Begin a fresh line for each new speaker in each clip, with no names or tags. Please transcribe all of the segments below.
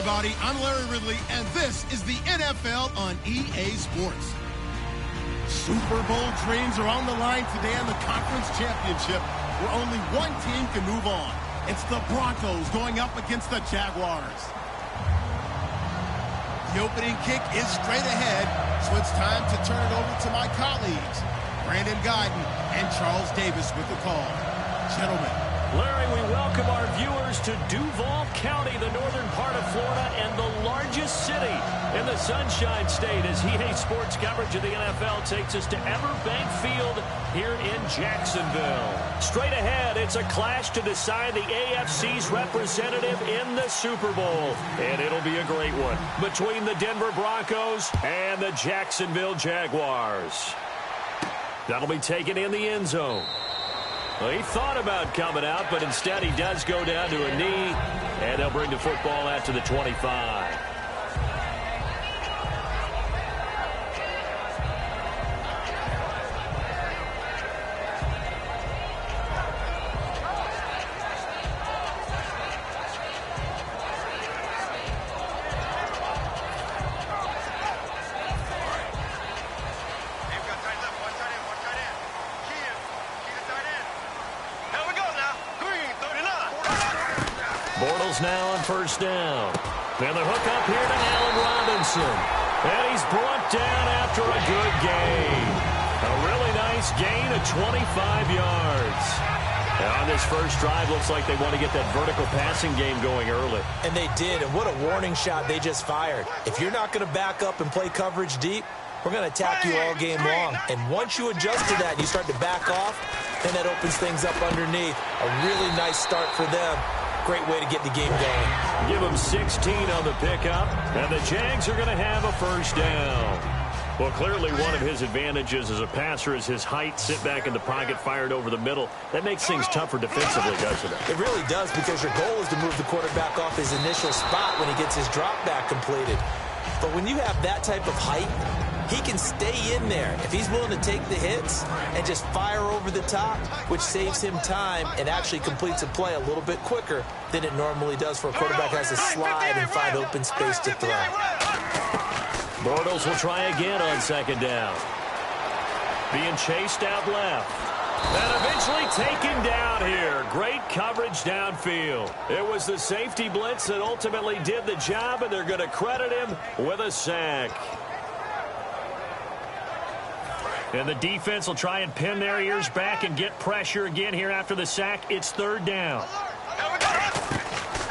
everybody. I'm Larry Ridley, and this is the NFL on EA Sports. Super Bowl dreams are on the line today in the conference championship, where only one team can move on. It's the Broncos going up against the Jaguars. The opening kick is straight ahead, so it's time to turn it over to my colleagues, Brandon Guyton and Charles Davis with the call. Gentlemen.
Larry, we welcome our viewers to Duval County, the northern part of Florida, and the largest city in the Sunshine State, as EA Sports coverage of the NFL takes us to Everbank Field here in Jacksonville. Straight ahead, it's a clash to decide the AFC's representative in the Super Bowl, and it'll be a great one between the Denver Broncos and the Jacksonville Jaguars. That'll be taken in the end zone. Well, he thought about coming out, but instead he does go down to a knee, and they'll bring the football out to the 25. Now on first down. And the hook up here to Allen Robinson. And he's brought down after a good gain. A really nice gain of 25 yards. And on this first drive, looks like they want to get that vertical passing game going early.
And they did, and what a warning shot they just fired. If you're not going to back up and play coverage deep, we're going to attack you all game long. And once you adjust to that and you start to back off, then that opens things up underneath. A really nice start for them. Great way to get the game going.
Give them 16 on the pickup, and the Jags are going to have a first down. Well, clearly one of his advantages as a passer is his height. Sit back in the pocket, fired over the middle. That makes things tougher defensively, doesn't it?
It really does, because your goal is to move the quarterback off his initial spot when he gets his drop back completed. But when you have that type of height, he can stay in there if he's willing to take the hits and just fire over the top, which saves him time and actually completes a play a little bit quicker than it normally does for a quarterback who has to slide and find open space to throw.
Bortles will try again on second down. Being chased out left. And eventually taken down here. Great coverage downfield. It was the safety blitz that ultimately did the job, and they're going to credit him with a sack. And the defense will try and pin their ears back and get pressure again here after the sack. It's third down.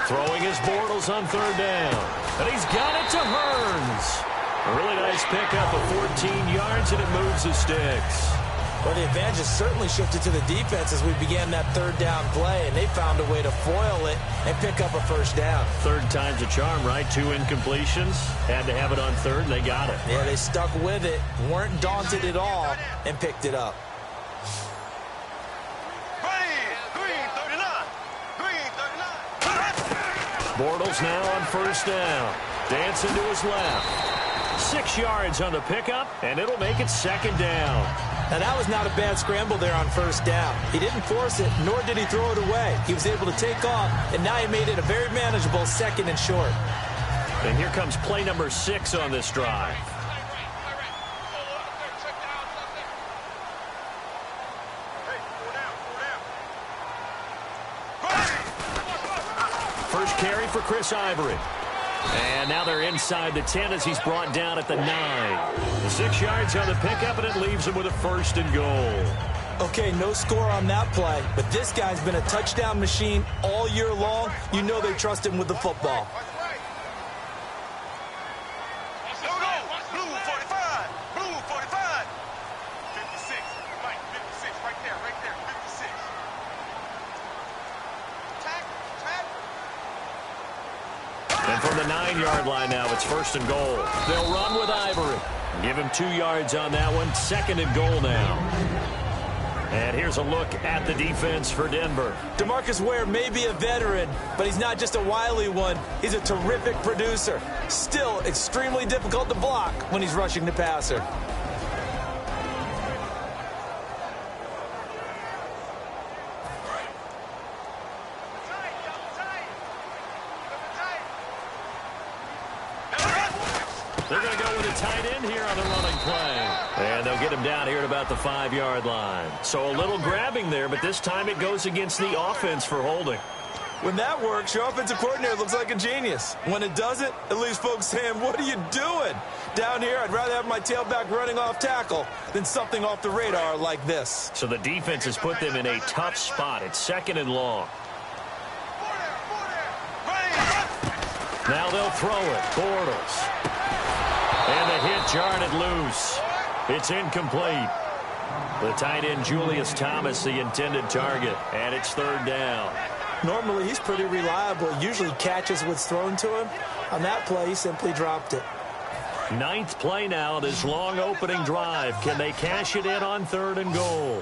Throwing his Bortles on third down. And he's got it to Hearns. A really nice pickup of 14 yards, and it moves the sticks.
Well, the advantage has certainly shifted to the defense as we began that third down play, and they found a way to foil it and pick up a first down.
Third time's a charm, right? 2 incompletions. Had to have it on third, and they got it.
Yeah, they stuck with it, weren't daunted at all, and picked it up.
Bortles now on first down. Dancing to his left. 6 yards on the pickup, and it'll make it second down.
Now, that was not a bad scramble there on first down. He didn't force it, nor did he throw it away. He was able to take off, and now he made it a very manageable second and short.
And here comes play number 6 on this drive. First carry for Chris Ivory. And now they're inside the 10 as he's brought down at the 9. 6 yards on the pickup, and it leaves him with a first and goal.
Okay, no score on that play, but this guy's been a touchdown machine all year long. You know they trust him with the football.
And from the 9-yard line now, it's first and goal. They'll run with Ivory. Give him 2 yards on that one. Second and goal now. And here's a look at the defense for Denver.
DeMarcus Ware may be a veteran, but he's not just a wily one. He's a terrific producer. Still extremely difficult to block when he's rushing the passer.
They're going to go with a tight end here on the running play. And they'll get him down here at about the 5-yard line. So a little grabbing there, but this time it goes against the offense for holding.
When that works, your offensive coordinator looks like a genius. When it doesn't, it leaves folks saying, what are you doing? Down here, I'd rather have my tailback running off tackle than something off the radar like this.
So the defense has put them in a tough spot. It's 2nd and long. Now they'll throw it. Bortles. And the hit jarred it loose. It's incomplete. The tight end, Julius Thomas, the intended target. And it's 3rd down.
Normally, he's pretty reliable. Usually catches what's thrown to him. On that play, he simply dropped it.
9th play now, this long opening drive. Can they cash it in on 3rd and goal?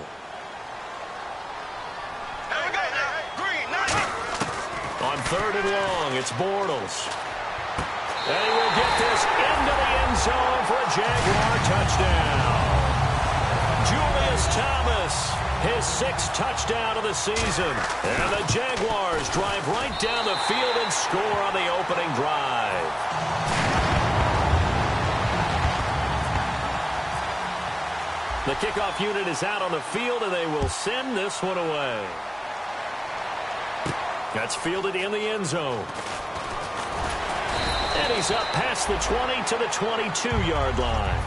On 3rd and long, it's Bortles. And he will get this into the end zone for a Jaguar touchdown. Julius Thomas, his 6th touchdown of the season. And the Jaguars drive right down the field and score on the opening drive. The kickoff unit is out on the field, and they will send this one away. That's fielded in the end zone. And he's up past the 20 to the 22-yard line.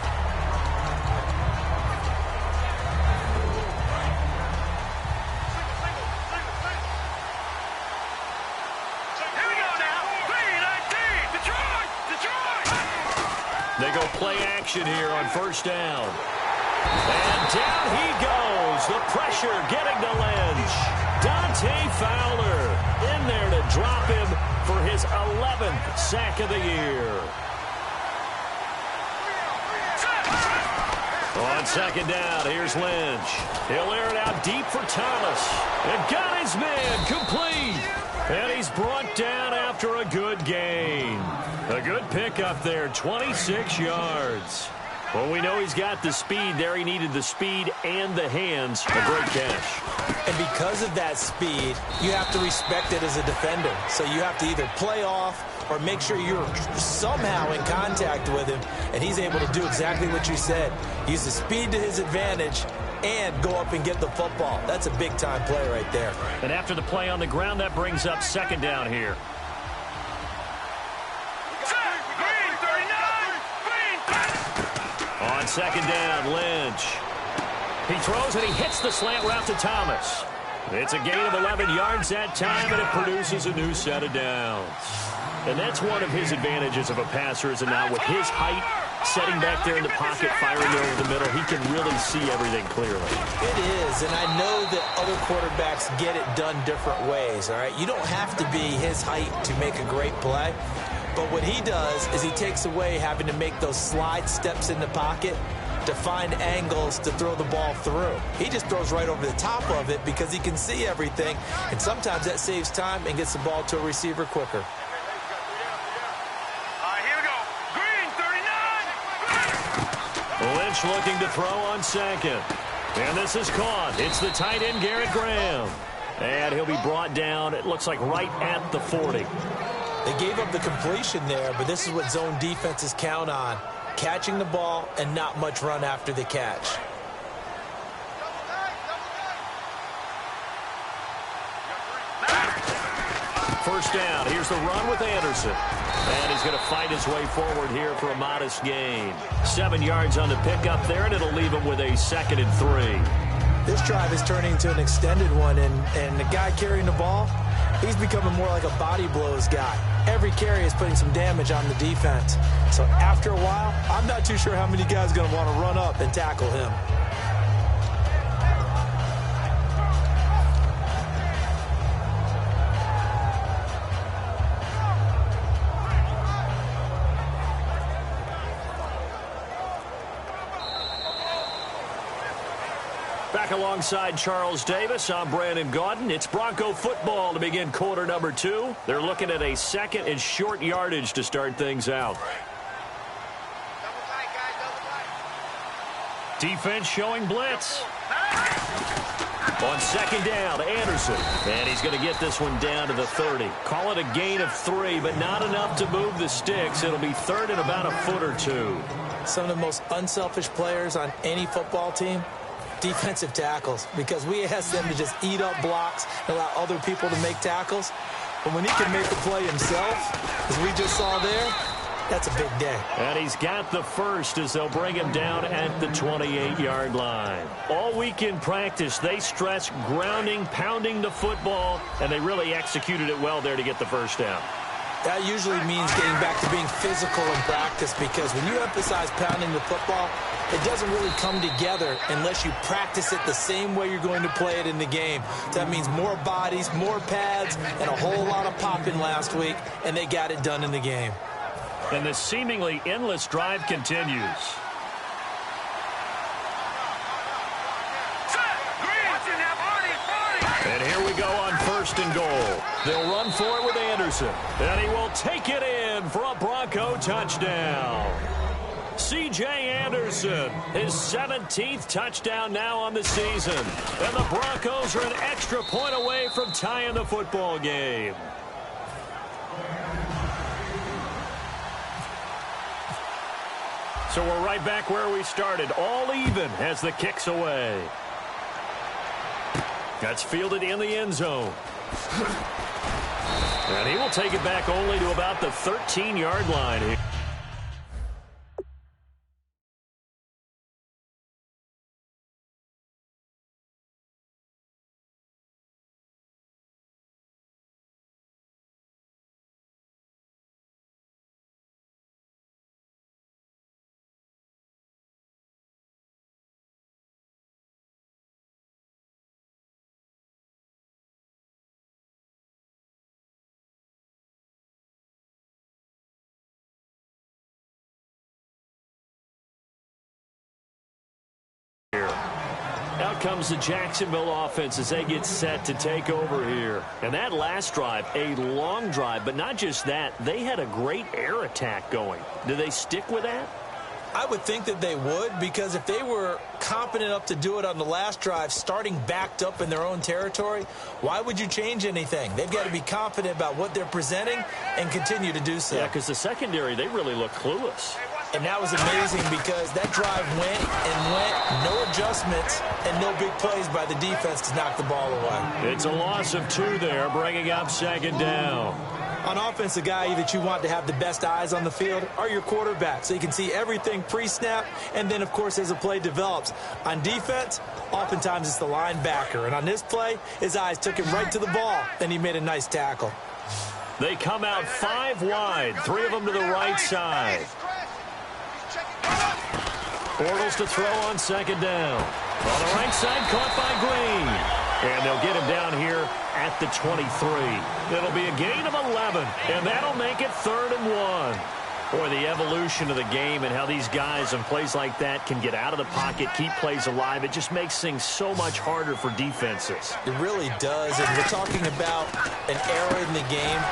They go play action here on 1st down. And down he goes. The pressure getting to Lynch. Dante Fowler in there to drop him for his 11th sack of the year. On 2nd down, here's Lynch. He'll air it out deep for Thomas. And got his man complete. And he's brought down after a good gain. A good pickup there, 26 yards. Well, we know he's got the speed there. He needed the speed and the hands. A great catch.
And because of that speed, you have to respect it as a defender. So you have to either play off or make sure you're somehow in contact with him. And he's able to do exactly what you said. Use the speed to his advantage and go up and get the football. That's a big-time play right there.
And after the play on the ground, that brings up 2nd down here. On 2nd down, Lynch. He throws and he hits the slant route to Thomas. It's a gain of 11 yards that time, and it produces a new set of downs. And that's one of his advantages of a passer, is now with his height, setting back there in the pocket, firing over the middle, he can really see everything clearly.
It is, and I know that other quarterbacks get it done different ways, all right? You don't have to be his height to make a great play. But what he does is he takes away having to make those slide steps in the pocket to find angles to throw the ball through. He just throws right over the top of it because he can see everything, and sometimes that saves time and gets the ball to a receiver quicker.
Here we go. Green, 39.
Lynch looking to throw on 2nd. And this is caught. It's the tight end, Garrett Graham. And he'll be brought down, it looks like, right at the 40.
They gave up the completion there, but this is what zone defenses count on. Catching the ball and not much run after the catch.
First down. Here's the run with Anderson. And he's going to fight his way forward here for a modest gain. 7 yards on the pickup there, and it'll leave him with a 2nd and 3.
This drive is turning into an extended one, and the guy carrying the ball, he's becoming more like a body blows guy. Every carry is putting some damage on the defense. So after a while, I'm not too sure how many guys are going to want to run up and tackle him.
Back alongside Charles Davis, I'm Brandon Gaudin. It's Bronco football to begin quarter number 2. They're looking at a 2nd and short yardage to start things out. Defense showing blitz. On second down, Anderson. And he's going to get this one down to the 30. Call it a gain of 3, but not enough to move the sticks. It'll be third and about a foot or two.
Some of the most unselfish players on any football team, defensive tackles, because we ask them to just eat up blocks and allow other people to make tackles. But when he can make the play himself, as we just saw there, that's a big day.
And he's got the first as they'll bring him down at the 28-yard line. All week in practice, they stress grounding, pounding the football, and they really executed it well there to get the first down.
That usually means getting back to being physical in practice, because when you emphasize pounding the football, it doesn't really come together unless you practice it the same way you're going to play it in the game. That means more bodies, more pads, and a whole lot of popping last week, and they got it done in the game.
And the seemingly endless drive continues. And here we go on first and goal. They'll run for it with Anderson. And he will take it in for a Bronco touchdown. C.J. Anderson, his 17th touchdown now on the season. And the Broncos are an extra point away from tying the football game. So we're right back where we started, all even as the kick's away. That's fielded in the end zone. And he will take it back only to about the 13-yard line. Out comes the Jacksonville offense as they get set to take over here. And that last drive, a long drive, but not just that, they had a great air attack going. Do they stick with that?
I would think that they would, because if they were competent enough to do it on the last drive, starting backed up in their own territory, why would you change anything? They've got to be confident about what they're presenting and continue to do so.
Yeah, because the secondary, they really look clueless.
And that was amazing, because that drive went and went, no adjustments, and no big plays by the defense to knock the ball away.
It's a loss of 2 there, bringing up second down.
On offense, the guy that you want to have the best eyes on the field are your quarterbacks, so you can see everything pre-snap, and then, of course, as the play develops. On defense, oftentimes it's the linebacker. And on this play, his eyes took him right to the ball, and he made a nice tackle.
They come out 5 wide, 3 of them to the right side. Bortles to throw on second down. On the right side, caught by Green. And they'll get him down here at the 23. It'll be a gain of 11, and that'll make it 3rd and 1. Boy, the evolution of the game and how these guys on plays like that can get out of the pocket, keep plays alive, it just makes things so much harder for defenses.
It really does, and we're talking about an era in the game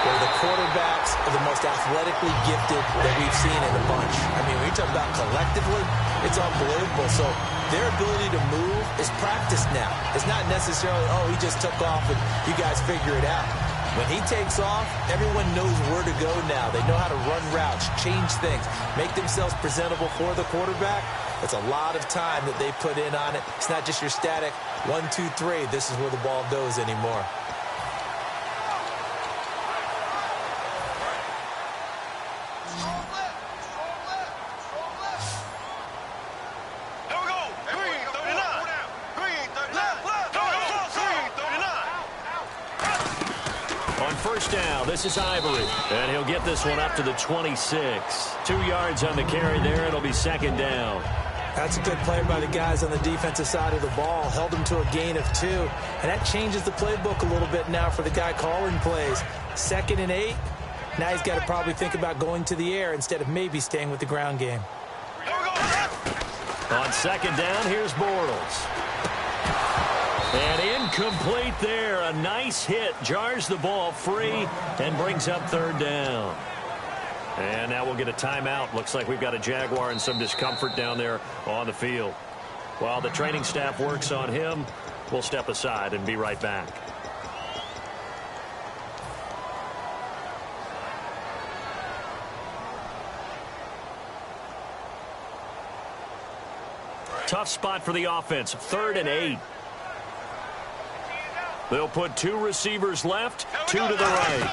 where the quarterbacks are the most athletically gifted that we've seen in a bunch. I mean, when you talk about collectively, it's unbelievable. So their ability to move is practiced now. It's not necessarily, oh, he just took off and you guys figure it out. When he takes off, everyone knows where to go now. They know how to run routes, change things, make themselves presentable for the quarterback. It's a lot of time that they put in on it. It's not just your static 1, 2, 3. This is where the ball goes anymore.
Down. This is Ivory, and he'll get this one up to the 26. 2 yards on the carry there. It'll be 2nd down.
That's a good play by the guys on the defensive side of the ball. Held them to a gain of 2, and that changes the playbook a little bit now for the guy calling plays. 2nd and 8. Now he's got to probably think about going to the air instead of maybe staying with the ground game.
On 2nd down, here's Bortles. And incomplete there. A nice hit. Jars the ball free and brings up 3rd down. And now we'll get a timeout. Looks like we've got a Jaguar and some discomfort down there on the field. While the training staff works on him, We'll step aside and be right back. Tough spot for the offense. 3rd and 8. They'll put 2 receivers left, 2 to the right.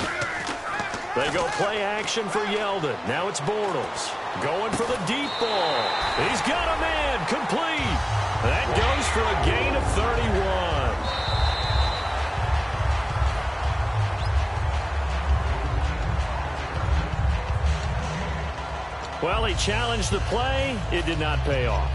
They go play action for Yeldon. Now it's Bortles going for the deep ball. He's got a man complete. That goes for a gain of 31. Well, he challenged the play. It did not pay off.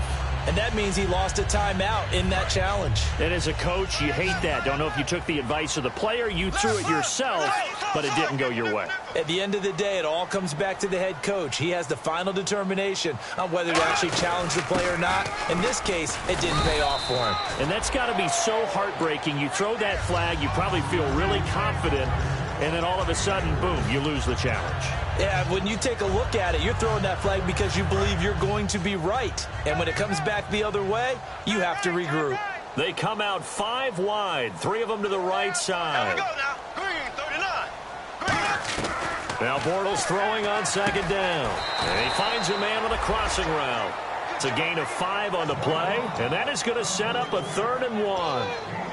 And that means he lost a timeout in that challenge.
And as a coach, you hate that. Don't know if you took the advice of the player, you threw it yourself, but it didn't go your way.
At the end of the day, it all comes back to the head coach. He has the final determination on whether to actually challenge the play or not. In this case, it didn't pay off for him.
And that's got to be so heartbreaking. You throw that flag, you probably feel really confident, and then all of a sudden, boom, you lose the challenge.
Yeah, when you take a look at it, you're throwing that flag because you believe you're going to be right. And when it comes back the other way, you have to regroup.
They come out 5 wide, 3 of them to the right side. Now Bortles throwing on 2nd down. And he finds a man with a crossing route. It's a gain of 5 on the play, and that is going to set up a 3rd and 1.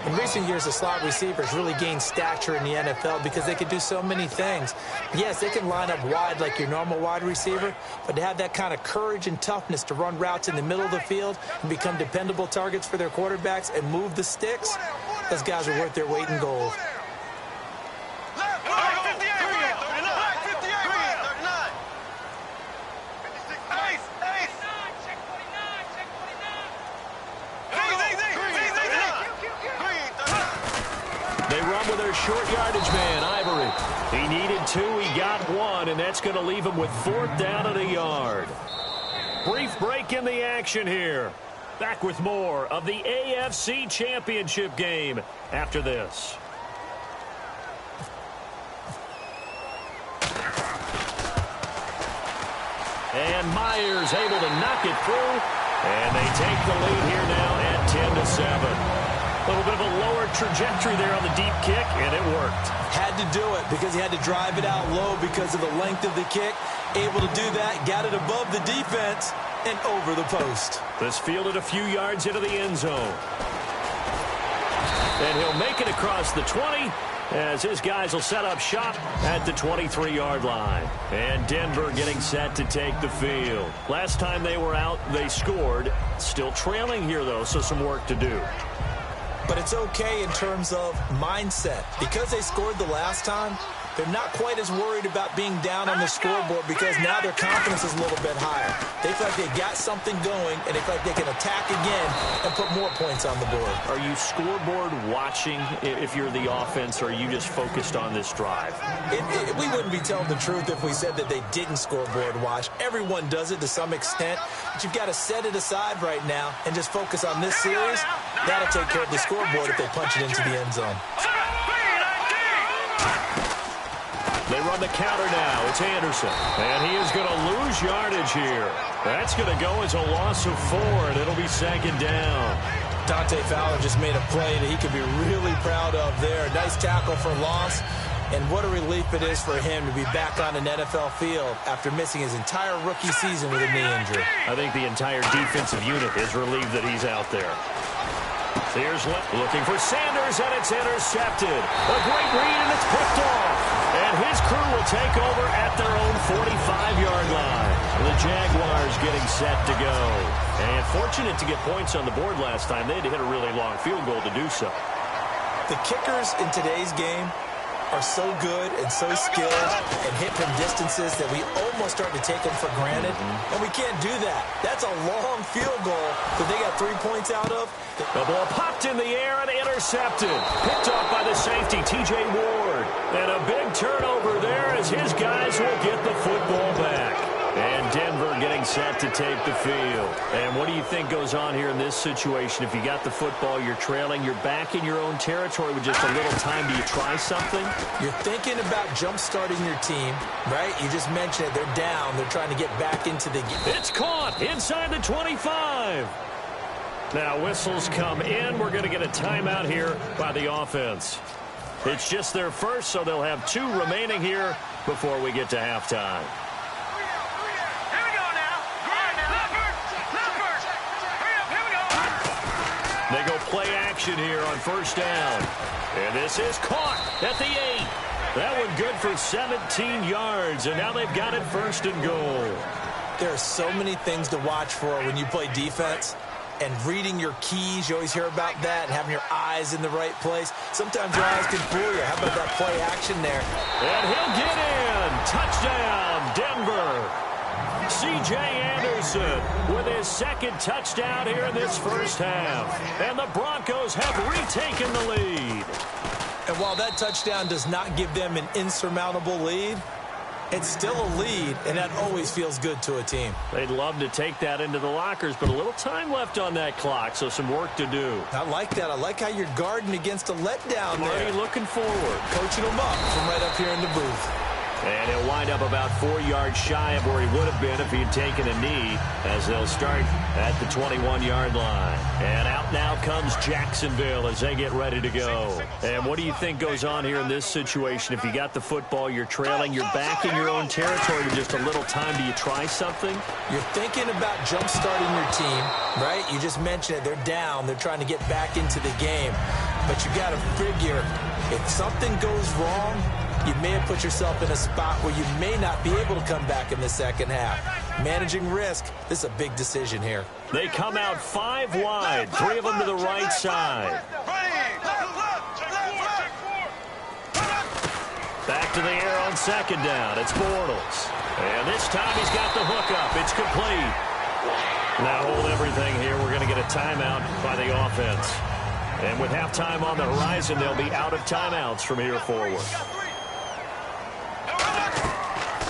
In recent years, the slot receivers really gained stature in the NFL because they can do so many things. Yes, they can line up wide like your normal wide receiver, but to have that kind of courage and toughness to run routes in the middle of the field and become dependable targets for their quarterbacks and move the sticks, those guys are worth their weight in gold.
With their short yardage man, Ivory. He needed 2, he got 1, and that's going to leave him with 4th down and a yard. Brief break in the action here. Back with more of the AFC Championship game after this. And Myers able to knock it through, and they take the lead here now at 10-7. A little bit of a lower trajectory there on the deep kick, and it worked.
Had to do it because he had to drive it out low because of the length of the kick. Able to do that, got it above the defense and over the post.
This fielded a few yards into the end zone. And he'll make it across the 20 as his guys will set up shop at the 23-yard line. And Denver getting set to take the field. Last time they were out, they scored. Still trailing here, though, so some work to do.
But it's okay in terms of mindset. Because they scored the last time, they're not quite as worried about being down on the scoreboard because now their confidence is a little bit higher. They feel like they got something going, and they feel like they can attack again and put more points on the board.
Are you scoreboard watching if you're the offense, or are you just focused on this drive?
We wouldn't be telling the truth if we said that they didn't scoreboard watch. Everyone does it to some extent, but you've got to set it aside right now and just focus on this series. That'll take care of the scoreboard if they punch it into the end zone.
They run the counter now. It's Anderson. And he is going to lose yardage here. That's going to go as a loss of 4, and it'll be 2nd down.
Dante Fowler just made a play that he could be really proud of there. Nice tackle for loss. And what a relief it is for him to be back on an NFL field after missing his entire rookie season with a knee injury.
I think the entire defensive unit is relieved that he's out there. Here's looking for Sanders, and it's intercepted. A great read, and it's picked off. And his crew will take over at their own 45-yard line. The Jaguars getting set to go. And fortunate to get points on the board last time. They had to hit a really long field goal to do so.
The kickers in today's game are so good and so skilled and hit from distances that we almost start to take them for granted. And we can't do that. That's a long field goal that they got 3 points out of.
The ball popped in the air and intercepted. Picked off by the safety, T.J. Ward. And a big turnover there as his guys will get the football back. And Denver getting set to take the field. And what do you think goes on here in this situation? If you got the football, you're trailing, you're back in your own territory with just a little time. Do you try something?
You're thinking about jump-starting your team, right? You just mentioned it. They're down. They're trying to get back into the game.
It's caught inside the 25. Now whistles come in. We're going to get a timeout here by the offense. It's just their first, so they'll have 2 remaining here before we get to halftime. They go play action here on first down. And this is caught at the 8. That one good for 17 yards, and now they've got it first and goal.
There are so many things to watch for when you play defense. And reading your keys, you always hear about that, and having your eyes in the right place. Sometimes your eyes can fool you. How about that play action there?
And he'll get in. Touchdown, Denver. C.J. Anderson with his second touchdown here in this first half. And the Broncos have retaken the lead.
And while that touchdown does not give them an insurmountable lead, it's still a lead, and that always feels good to a team.
They'd love to take that into the lockers, but a little time left on that clock, so some work to do.
I like that. I like how you're guarding against a letdown there.
Already looking forward.
Coaching them up from right up here in the booth.
And he'll wind up about 4 yards shy of where he would have been if he had taken a knee, as they'll start at the 21-yard line. And out now comes Jacksonville as they get ready to go. And what do you think goes on here in this situation? If you got the football, you're trailing, you're back in your own territory with just a little time. Do you try something?
You're thinking about jump-starting your team, right? You just mentioned it. They're down. They're trying to get back into the game. But you got to figure, if something goes wrong, you may have put yourself in a spot where you may not be able to come back in the second half. Managing risk, this is a big decision here.
They come out 5 wide, 3 of them to the right side. Back to the air on second down. It's Bortles. And this time he's got the hook up. It's complete. Now hold everything here. We're going to get a timeout by the offense. And with halftime on the horizon, they'll be out of timeouts from here forward.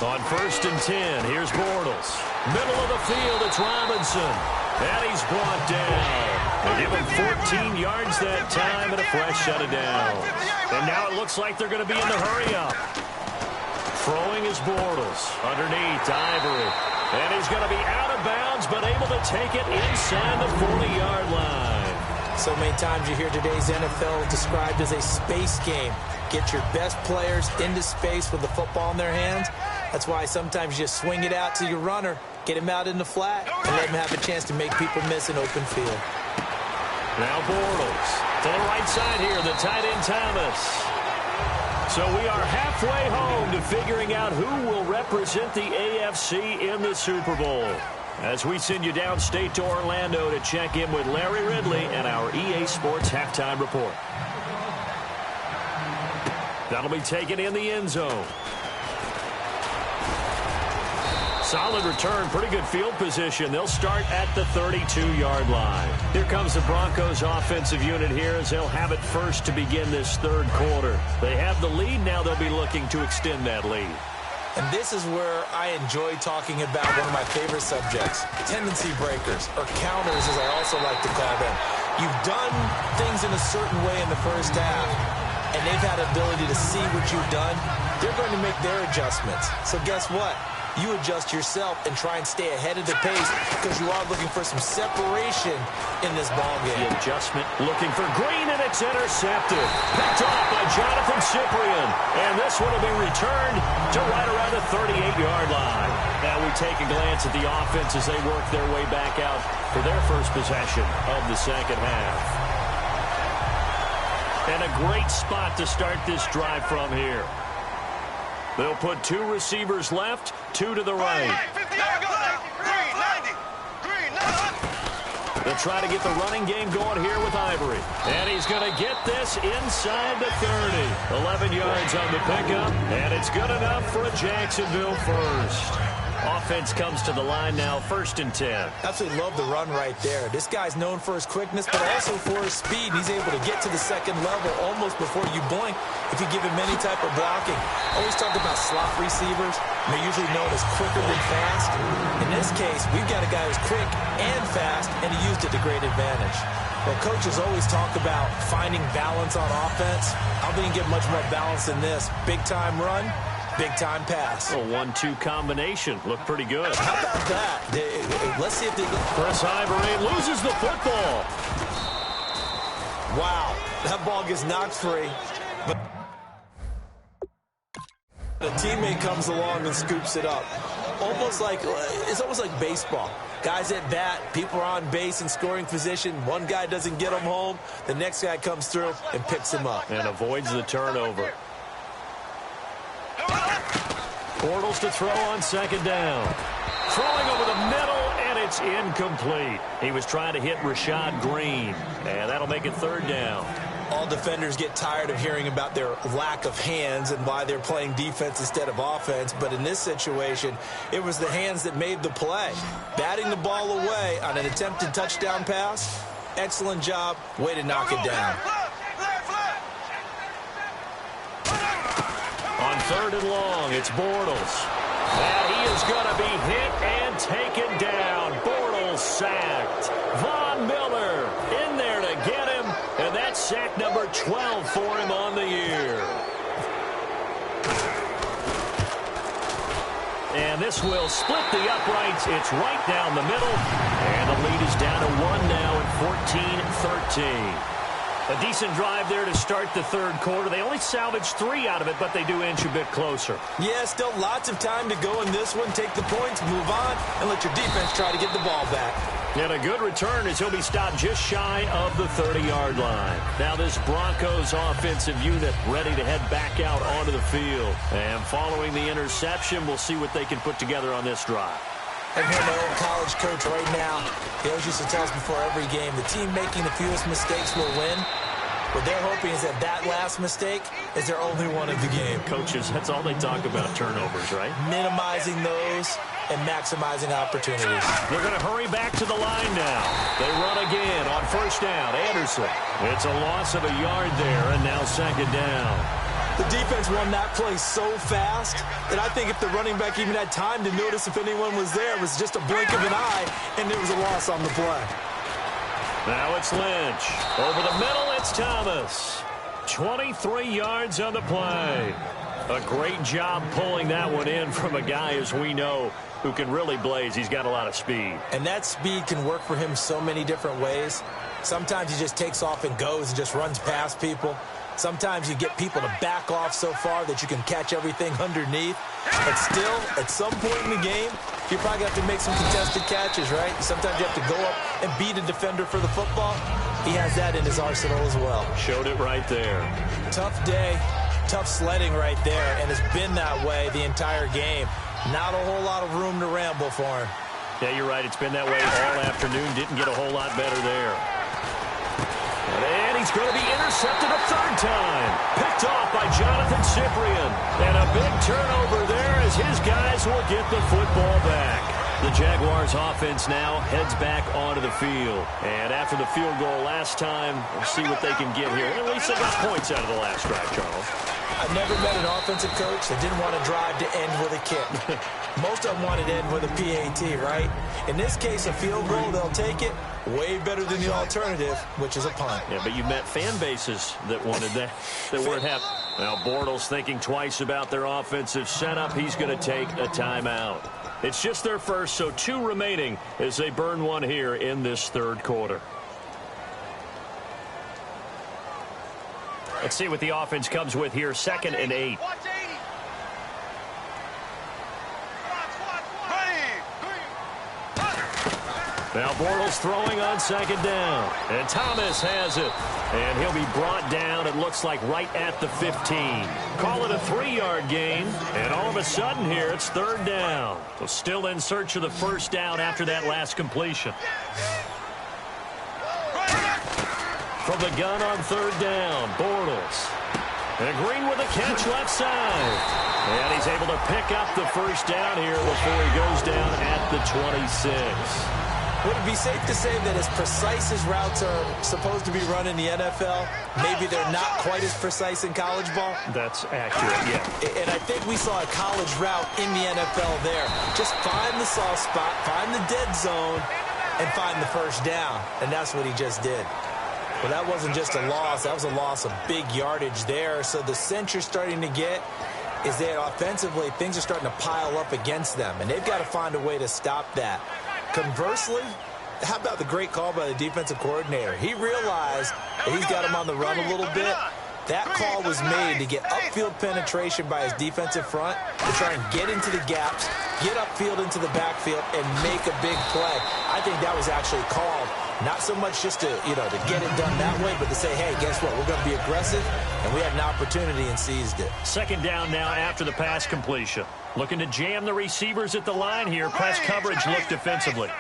On first and 10, here's Bortles. Middle of the field, it's Robinson. And he's brought down. They give him 14 yards that time, and a fresh shut it down. And now it looks like they're going to be in the hurry-up. Throwing is Bortles. Underneath, Ivory. And he's going to be out of bounds, but able to take it inside the 40-yard line.
So many times you hear today's NFL described as a space game. Get your best players into space with the football in their hands. That's why sometimes you just swing it out to your runner, get him out in the flat, and let him have a chance to make people miss an open field.
Now Bortles to the right side here, the tight end Thomas. So we are halfway home to figuring out who will represent the AFC in the Super Bowl, as we send you downstate to Orlando to check in with Larry Ridley and our EA Sports Halftime Report. That'll be taken in the end zone. Solid return, pretty good field position. They'll start at the 32-yard line. Here comes the Broncos offensive unit here as they'll have it first to begin this third quarter. They have the lead. Now they'll be looking to extend that lead.
And this is where I enjoy talking about one of my favorite subjects, tendency breakers, or counters as I also like to call them. You've done things in a certain way in the first half, and they've had the ability to see what you've done. They're going to make their adjustments. So guess what? You adjust yourself and try and stay ahead of the pace because you are looking for some separation in this ball game.
The adjustment looking for Green, and it's intercepted. Picked off by Jonathan Cyprien. And this one will be returned to right around the 38-yard line. Now we take a glance at the offense as they work their way back out for their first possession of the second half. And a great spot to start this drive from here. They'll put 2 receivers left, 2 to the right. They'll try to get the running game going here with Ivory. And he's going to get this inside the 30. 11 yards on the pickup, and it's good enough for a Jacksonville first. Offense comes to the line now, first and 10.
Absolutely love the run right there. This guy's known for his quickness, but also for his speed. He's able to get to the second level almost before you blink if you give him any type of blocking. Always talk about slot receivers. They're usually known as quicker than fast. In this case, we've got a guy who's quick and fast, and he used it to great advantage. Well, coaches always talk about finding balance on offense. I don't think you can get much more balance than this. Big-time run, Big-time pass.
A 1-2 combination. Looked pretty good.
How about that? Let's see if they...
Chris Ivory loses the football.
Wow. That ball gets knocked free. But a teammate comes along and scoops it up. It's almost like baseball. Guys at bat, people are on base in scoring position. One guy doesn't get him home. The next guy comes through and picks him up.
And avoids the turnover. Bortles to throw on second down. Throwing over the middle, and it's incomplete. He was trying to hit Rashad Green, and that'll make it third down.
All defenders get tired of hearing about their lack of hands and why they're playing defense instead of offense. But in this situation, it was the hands that made the play. Batting the ball away on an attempted touchdown pass, excellent job. Way to knock it down.
On third and long, it's Bortles. And he is going to be hit and taken down. Bortles sacked. Von Miller in there to get him. And that's sack number 12 for him on the year. And this will split the uprights. It's right down the middle. And the lead is down to 1 now at 14-13. A decent drive there to start the third quarter. They only salvaged 3 out of it, but they do inch a bit closer.
Yeah, still lots of time to go in this one. Take the points, move on, and let your defense try to get the ball back.
And a good return as he'll be stopped just shy of the 30-yard line. Now this Broncos offensive unit ready to head back out onto the field. And following the interception, we'll see what they can put together on this drive.
I'm hearing my old college coach right now. He always used to tell us before every game, the team making the fewest mistakes will win. What they're hoping is that last mistake is their only one of the game.
Coaches, that's all they talk about, turnovers, right?
Minimizing those and maximizing opportunities.
They're going to hurry back to the line now. They run again on first down. Anderson. It's a loss of a yard there, and now second down.
The defense won that play so fast that I think if the running back even had time to notice if anyone was there, it was just a blink of an eye, and there was a loss on the play.
Now it's Lynch. Over the middle, it's Thomas. 23 yards on the play. A great job pulling that one in from a guy, as we know, who can really blaze. He's got a lot of speed.
And that speed can work for him so many different ways. Sometimes he just takes off and goes and just runs past people. Sometimes you get people to back off so far that you can catch everything underneath. But still, at some point in the game, you probably have to make some contested catches, right? Sometimes you have to go up and beat a defender for the football. He has that in his arsenal as well.
Showed it right there.
Tough day, tough sledding right there, and it's been that way the entire game. Not a whole lot of room to ramble for him.
Yeah, you're right. It's been that way all afternoon. Didn't get a whole lot better there. And he's going to be intercepted a third time. Picked off by Jonathan Cyprien. And a big turnover there as his guys will get the football back. The Jaguars offense now heads back onto the field. And after the field goal last time, we'll see what they can get here. At least they got points out of the last drive, Charles.
I've never met an offensive coach that didn't want to drive to end with a kick. Most of them wanted to end with a PAT, right? In this case, a field goal, they'll take it. Way better than the alternative, which is a punt.
Yeah, but you met fan bases that wanted that, that weren't happy. Now, Bortles thinking twice about their offensive setup. He's going to take a timeout. It's just their first, so 2 remaining as they burn one here in this third quarter. Let's see what the offense comes with here. 2nd and 8. Now Bortles throwing on second down. And Thomas has it. And he'll be brought down, it looks like, right at the 15. Call it a 3-yard gain. And all of a sudden here, it's third down. So still in search of the first down after that last completion. From the gun on third down, Bortles. And Green with a catch left side. And he's able to pick up the first down here before he goes down at the 26.
Would it be safe to say that as precise as routes are supposed to be run in the NFL, maybe they're not quite as precise in college ball?
That's accurate, yeah.
And I think we saw a college route in the NFL there. Just find the soft spot, find the dead zone, and find the first down. And that's what he just did. Well, that wasn't just a loss. That was a loss of big yardage there. So the sense you're starting to get is that offensively, things are starting to pile up against them, and they've got to find a way to stop that. Conversely, how about the great call by the defensive coordinator? He realized that he's got him on the run a little bit. That call was made to get upfield penetration by his defensive front to try and get into the gaps, get upfield into the backfield, and make a big play. I think that was actually called, not so much just to, to get it done that way, but to say, hey, guess what? We're going to be aggressive, and we had an opportunity and seized it.
Second down now after the pass completion. Looking to jam the receivers at the line here. Press coverage look defensively.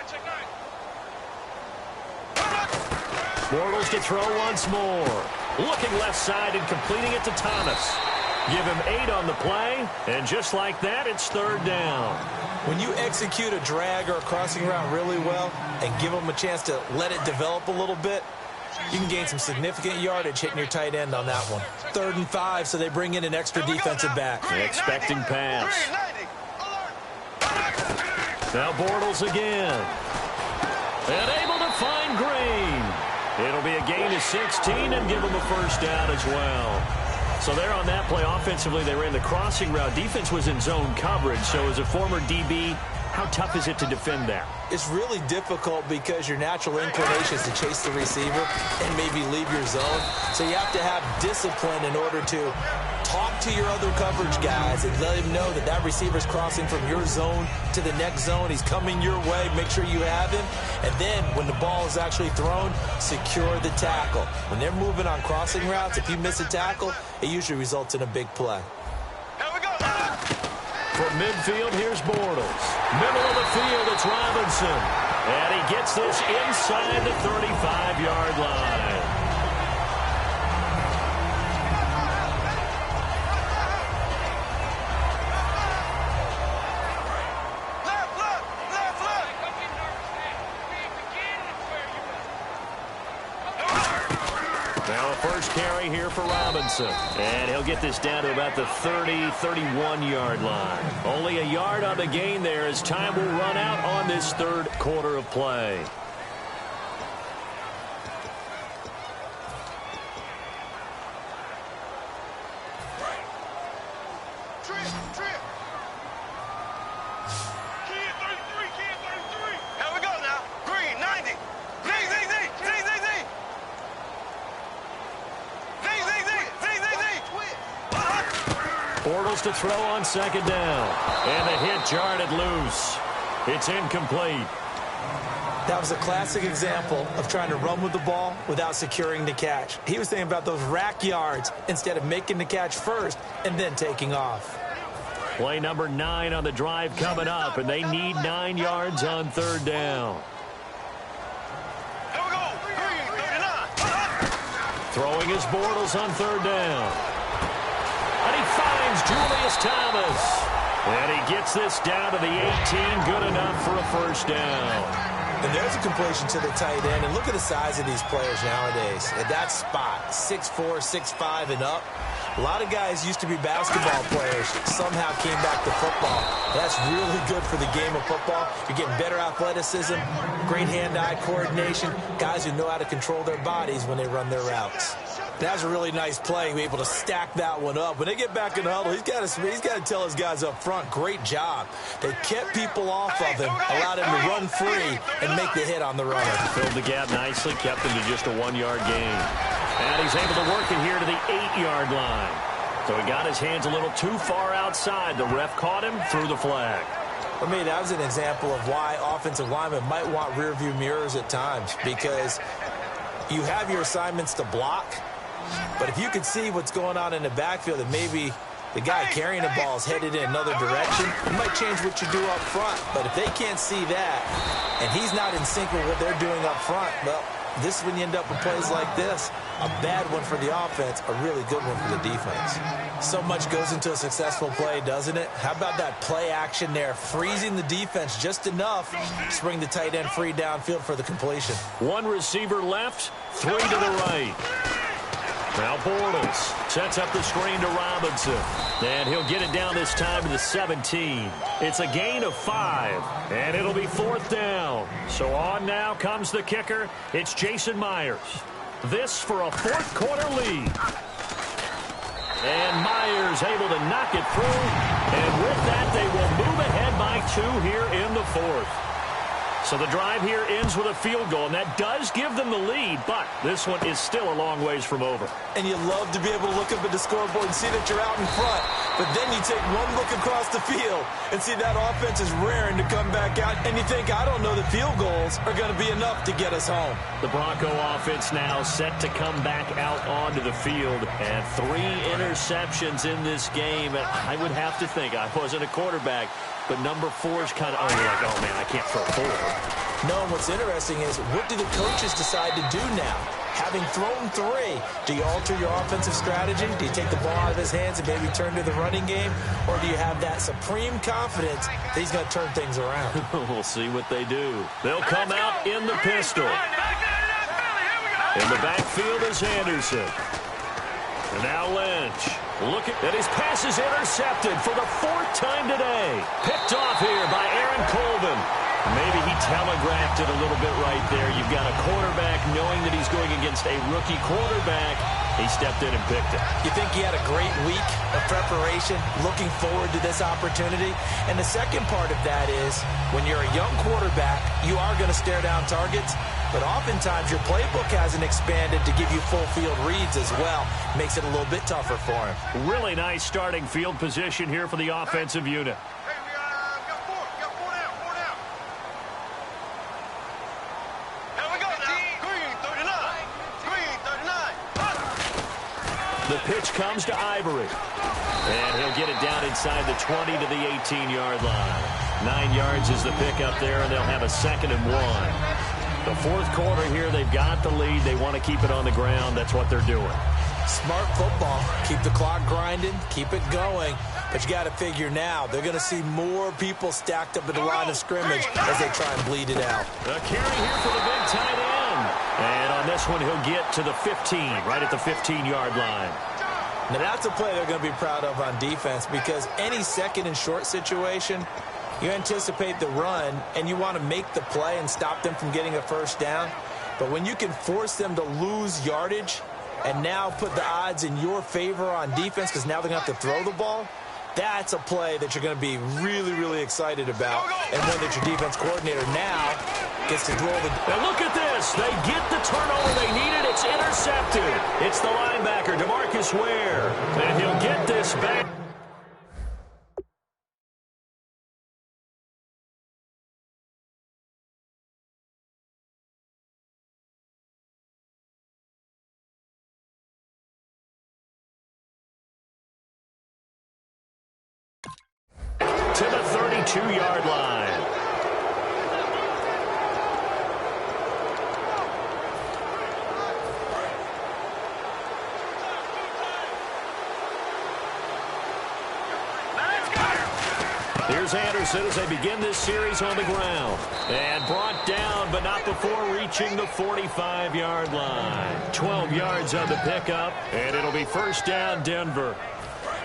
Bortles to throw once more. Looking left side and completing it to Thomas. Give him 8 on the play, and just like that, it's third down.
When you execute a drag or a crossing route really well and give them a chance to let it develop a little bit, you can gain some significant yardage hitting your tight end on that one. 3rd and 5, so they bring in an extra defensive back.
Expecting pass. Now Bortles again. And able to find Green. It'll be a gain of 16 and give them a first down as well. So there on that play, offensively, they ran the crossing route. Defense was in zone coverage. So as a former DB, how tough is it to defend that?
It's really difficult because your natural inclination is to chase the receiver and maybe leave your zone. So you have to have discipline in order to talk to your other coverage guys and let him know that that receiver's crossing from your zone to the next zone. He's coming your way. Make sure you have him. And then when the ball is actually thrown, secure the tackle. When they're moving on crossing routes, if you miss a tackle, it usually results in a big play.
From midfield, here's Bortles. Middle of the field, it's Robinson. And he gets this inside the 35-yard line. Now a first carry here for Robinson. And he'll get this down to about the 30, 31-yard line. Only a yard on the gain there as time will run out on this third quarter of play. Bortles to throw on second down. And the hit jarred loose. It's incomplete.
That was a classic example of trying to run with the ball without securing the catch. He was thinking about those rack yards instead of making the catch first and then taking off.
Play number 9 on the drive coming up, and they need 9 yards on third down. Throwing his Bortles on third down. And he finds Julius Thomas. And he gets this down to the 18, good enough for a first down.
And there's a completion to the tight end. And look at the size of these players nowadays. At that spot, 6'4", 6'5", and up. A lot of guys used to be basketball players, somehow came back to football. That's really good for the game of football. You're getting better athleticism, great hand-eye coordination, guys who know how to control their bodies when they run their routes. That was a really nice play, able to stack that one up. When they get back in the huddle, he's got to tell his guys up front, great job. They kept people off of him, allowed him to run free and make the hit on the runner.
Filled the gap nicely, kept him to just a 1-yard gain. And he's able to work it here to the 8-yard line. So he got his hands a little too far outside. The ref caught him, threw the flag.
For me, that was an example of why offensive linemen might want rearview mirrors at times, because you have your assignments to block, but if you can see what's going on in the backfield and maybe the guy carrying the ball is headed in another direction, it might change what you do up front. But if they can't see that and he's not in sync with what they're doing up front, well, this is when you end up with plays like this. A bad one for the offense, a really good one for the defense. So much goes into a successful play, doesn't it? How about that play action there, freezing the defense just enough to bring the tight end free downfield for the completion.
One receiver left, 3 to the right. Now Bortles sets up the screen to Robinson. And he'll get it down this time to the 17. It's a gain of 5. And it'll be 4th down. So on now comes the kicker. It's Jason Myers. This for a 4th quarter lead. And Myers able to knock it through. And with that, they will move ahead by 2 here in the 4th. So the drive here ends with a field goal, and that does give them the lead, but this one is still a long ways from over.
And you love to be able to look up at the scoreboard and see that you're out in front, but then you take one look across the field and see that offense is raring to come back out, and you think, I don't know that field goals are going to be enough to get us home.
The Bronco offense now set to come back out onto the field, and 3 interceptions in this game. And I would have to think, I wasn't a quarterback, but number 4 is kind of, you're like, oh, man, I can't throw 4.
No, what's interesting is, what do the coaches decide to do now? Having thrown 3, do you alter your offensive strategy? Do you take the ball out of his hands and maybe turn to the running game? Or do you have that supreme confidence that he's going to turn things around?
We'll see what they do. They'll come out in the pistol. In the backfield is Anderson. And now Lynch. Look at that. His pass is intercepted for the 4th time today. Picked off here by Aaron Colvin. Maybe he telegraphed it a little bit right there. You've got a quarterback knowing that he's going against a rookie quarterback. He stepped in and picked it.
You think he had a great week of preparation, looking forward to this opportunity? And the second part of that is, when you're a young quarterback, you are going to stare down targets. But oftentimes your playbook hasn't expanded to give you full field reads as well. Makes it a little bit tougher for him.
Really nice starting field position here for the offensive unit.
Hey, we got 4. We got 4 down. 4 down. Here we go now. Green 39. Green 39.
The pitch comes to Ivory. And he'll get it down inside the 20 to the 18-yard line. 9 yards is the pickup there, and they'll have a 2nd and 1. The 4th quarter here, they've got the lead. They want to keep it on the ground. That's what they're doing.
Smart football. Keep the clock grinding. Keep it going. But you got to figure now, they're going to see more people stacked up at the line of scrimmage as they try and bleed it out.
A carry here for the big tight end. And on this one, he'll get to the 15, right at the 15-yard line.
Now, that's a play they're going to be proud of on defense, because any 2nd and short situation, you anticipate the run, and you want to make the play and stop them from getting a 1st down. But when you can force them to lose yardage and now put the odds in your favor on defense because now they're going to have to throw the ball, that's a play that you're going to be really, really excited about, and one that your defense coordinator now gets to throw the...
And look at this. They get the turnover they needed. It's intercepted. It's the linebacker, DeMarcus Ware. And he'll get this back. To the 32-yard line. Here's Anderson as they begin this series on the ground. And brought down, but not before reaching the 45-yard line. 12 yards on the pickup, and it'll be 1st down, Denver.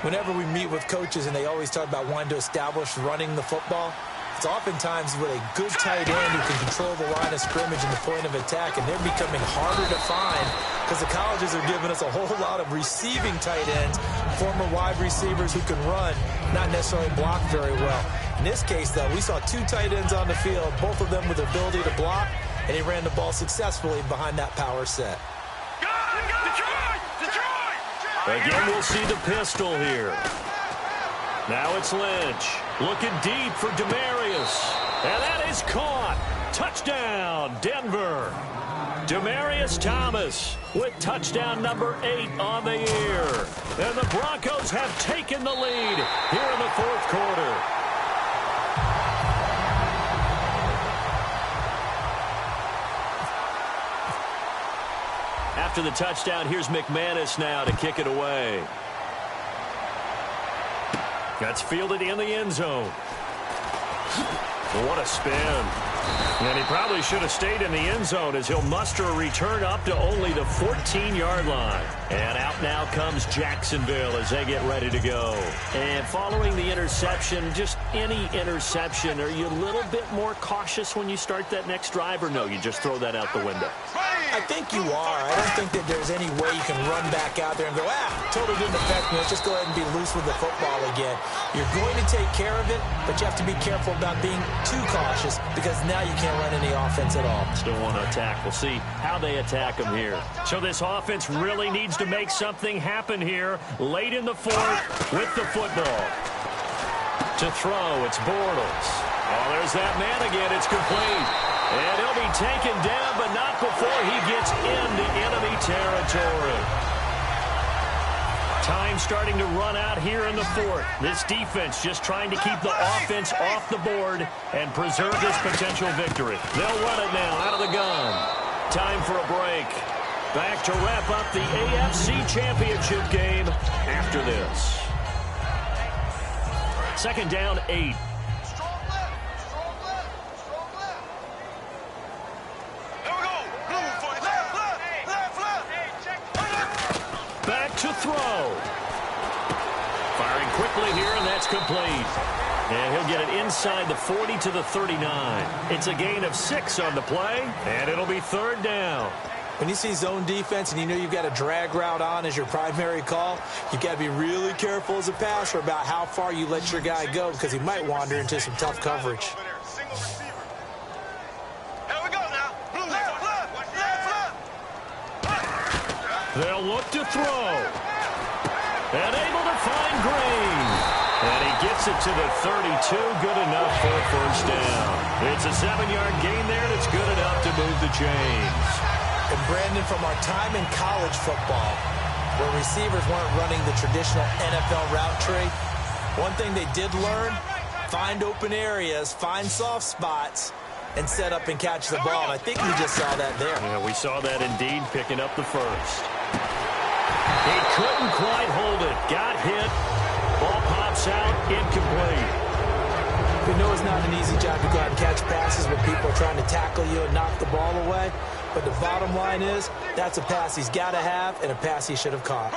Whenever we meet with coaches and they always talk about wanting to establish running the football, it's oftentimes with a good tight end who can control the line of scrimmage and the point of attack, and they're becoming harder to find because the colleges are giving us a whole lot of receiving tight ends, former wide receivers who can run, not necessarily block very well. In this case, though, we saw 2 tight ends on the field, both of them with the ability to block, and he ran the ball successfully behind that power set.
Again, we'll see the pistol here. Now it's Lynch. Looking deep for Demarius. And that is caught. Touchdown, Denver. Demarius Thomas with touchdown number 8 on the year. And the Broncos have taken the lead here in the 4th quarter. After the touchdown, here's McManus now to kick it away. That's fielded in the end zone. What a spin. And he probably should have stayed in the end zone as he'll muster a return up to only the 14-yard line. And out now comes Jacksonville as they get ready to go. And following the interception, just any interception, are you a little bit more cautious when you start that next drive, or no, you just throw that out the window?
I think you are. I don't think that there's any way you can run back out there and go, totally didn't affect me. Let's just go ahead and be loose with the football again. You're going to take care of it, but you have to be careful about being too cautious because now you can't run any offense at all.
Still want to attack. We'll see how they attack them here. So this offense really needs to make something happen here late in the fourth with the football. To throw, it's Bortles. Oh, there's that man again. It's complete. And he'll be taken down, but not before he gets into enemy territory. Time starting to run out here in the fourth. This defense just trying to keep the offense off the board and preserve this potential victory. They'll run it now out of the gun. Time for a break. Back to wrap up the AFC Championship game after this. Second down, 8. Back to throw. Firing quickly here, and that's complete. And he'll get it inside the 40 to the 39. It's a gain of 6 on the play, and it'll be third down.
When you see zone defense and you know you've got a drag route on as your primary call, you've got to be really careful as a passer about how far you let your guy go because he might wander into some tough coverage.
They'll look to throw. And able to find Green. And he gets it to the 32. Good enough for a first down. It's a 7-yard gain there, and it's good enough to move the chains.
And Brandon, from our time in college football, where receivers weren't running the traditional NFL route tree, one thing they did learn, find open areas, find soft spots, and set up and catch the ball. And I think we just saw that there.
Yeah, we saw that indeed, picking up the first. He couldn't quite hold it. Got hit. Ball pops out, incomplete.
We know it's not an easy job to go out and catch passes when people are trying to tackle you and knock the ball away. But the bottom line is, that's a pass he's got to have and a pass he should have caught.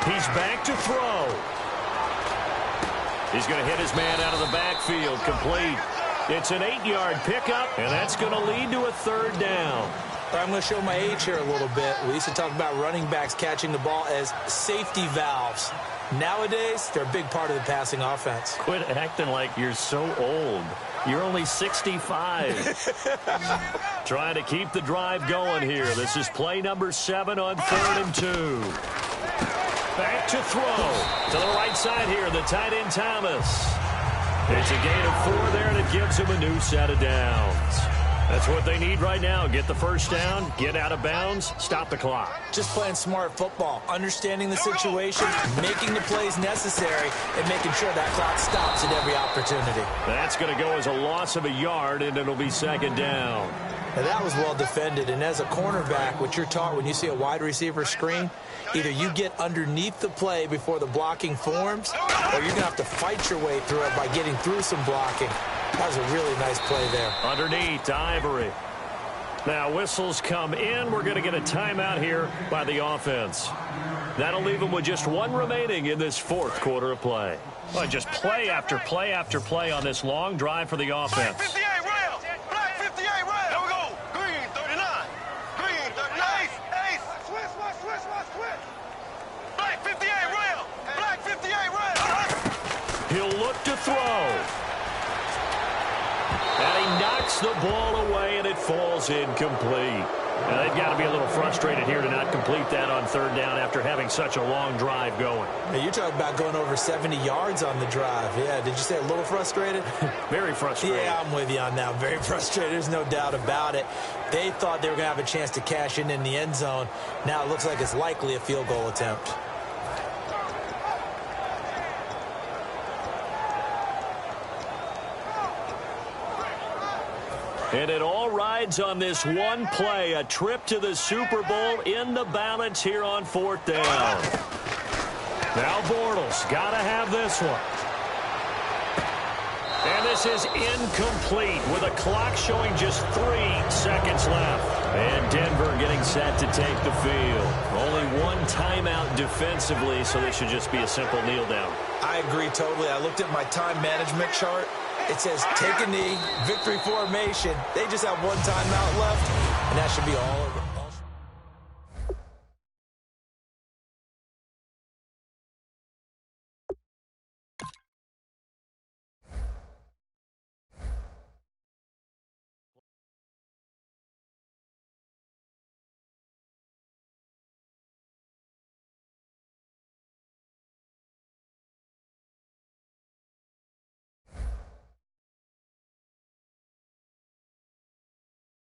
He's back to throw. He's going to hit his man out of the backfield, complete. It's an 8-yard pickup, and that's going to lead to a third down.
I'm going to show my age here a little bit. We used to talk about running backs catching the ball as safety valves. Nowadays, they're a big part of the passing offense.
Quit acting like you're so old. You're only 65. Trying to keep the drive going here. This is play number 7 on 3rd and 2. Back to throw. To the right side here, the tight end Thomas. It's a gain of 4 there, and it gives him a new set of downs. That's what they need right now. Get the first down, get out of bounds, stop the clock.
Just playing smart football, understanding the situation, making the plays necessary, and making sure that clock stops at every opportunity.
That's going to go as a loss of a yard, and it'll be second down.
Now, that was well defended, and as a cornerback, what you're taught when you see a wide receiver screen, either you get underneath the play before the blocking forms, or you're going to have to fight your way through it by getting through some blocking. That was a really nice play there.
Underneath to Ivory. Now whistles come in. We're going to get a timeout here by the offense. That'll leave them with just 1 remaining in this 4th quarter of play. Well, just play after play after play on this long drive for the offense.
Black 58 rail. Black 58 rail. There we go. Green 39. Green 39. Ace. Switch. Black 58 rail. Black 58 rail.
He'll look to throw. And he knocks the ball away, and it falls incomplete. Now, they've got to be a little frustrated here to not complete that on 3rd down after having such a long drive going.
Now, you're talking about going over 70 yards on the drive. Yeah, did you say a little frustrated?
Very frustrated.
Yeah, I'm with you on that. Very frustrated. There's no doubt about it. They thought they were going to have a chance to cash in the end zone. Now it looks like it's likely a field goal attempt.
And it all rides on this one play, a trip to the Super Bowl in the balance here on 4th down. Now Bortles got to have this one. And this is incomplete with a clock showing just 3 seconds left. And Denver getting set to take the field. Only one timeout defensively, so this should just be a simple kneel down.
I agree totally. I looked at my time management chart. It says take a knee, victory formation. They just have one timeout left, and that should be all of it.